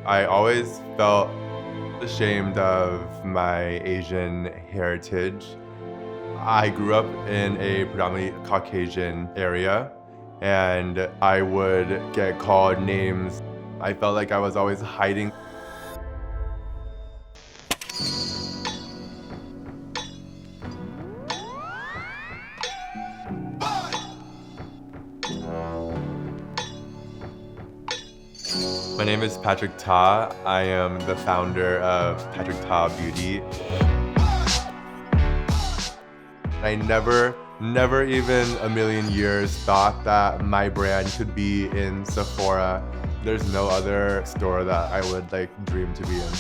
I always felt ashamed of my Asian heritage. I grew up in a predominantly Caucasian area, and I would get called names. I felt like I was always hiding. My name is Patrick Ta. I am the founder of Patrick Ta Beauty. I never even a million years thought that my brand could be in Sephora. There's no other store that I would dream to be in.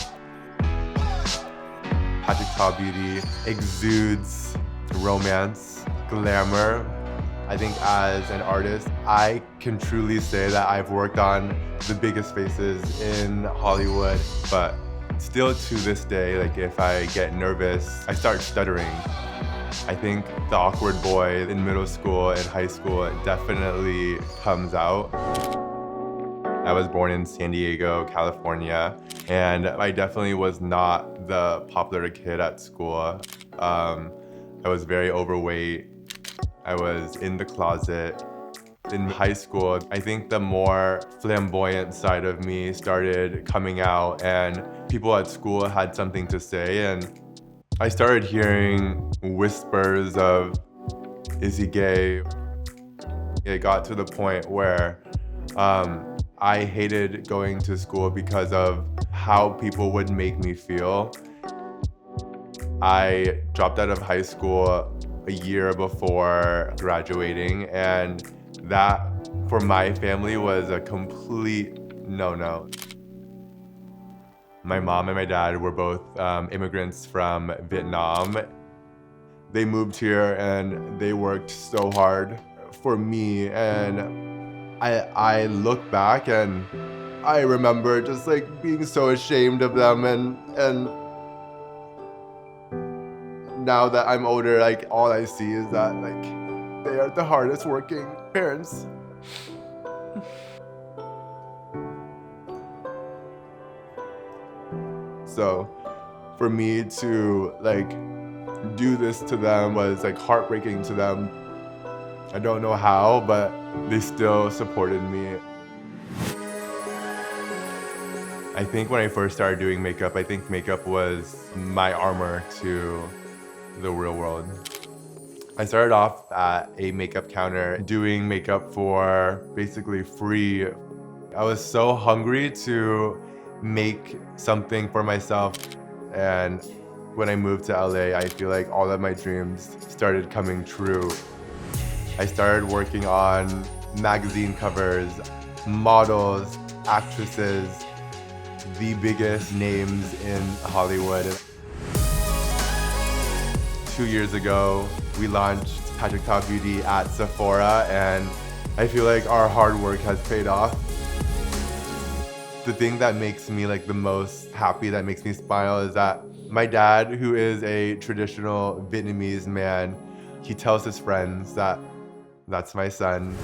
Patrick Ta Beauty exudes romance, glamour. I think as an artist, I can truly say that I've worked on the biggest faces in Hollywood, but still to this day, if I get nervous, I start stuttering. I think the awkward boy in middle school and high school definitely comes out. I was born in San Diego, California, and I definitely was not the popular kid at school. I was very overweight. I was in the closet. In high school, I think the more flamboyant side of me started coming out, and people at school had something to say, and I started hearing whispers of, is he gay? It got to the point where I hated going to school because of how people would make me feel. I dropped out of high school a year before graduating, and that for my family was a complete no-no. My mom and my dad were both immigrants from Vietnam. They moved here and they worked so hard for me, and I look back and I remember just being so ashamed of them, and now that I'm older, all I see is that they are the hardest working parents. So for me to do this to them was heartbreaking to them. I don't know how, but they still supported me. I think when I first started doing makeup, I think makeup was my armor to the real world. I started off at a makeup counter doing makeup for basically free. I was so hungry to make something for myself, and when I moved to LA, I feel like all of my dreams started coming true. I started working on magazine covers, models, actresses, the biggest names in Hollywood. 2 years ago, we launched Patrick Ta Beauty at Sephora, and I feel like our hard work has paid off. The thing that makes me the most happy, that makes me smile, is that my dad, who is a traditional Vietnamese man, he tells his friends that that's my son.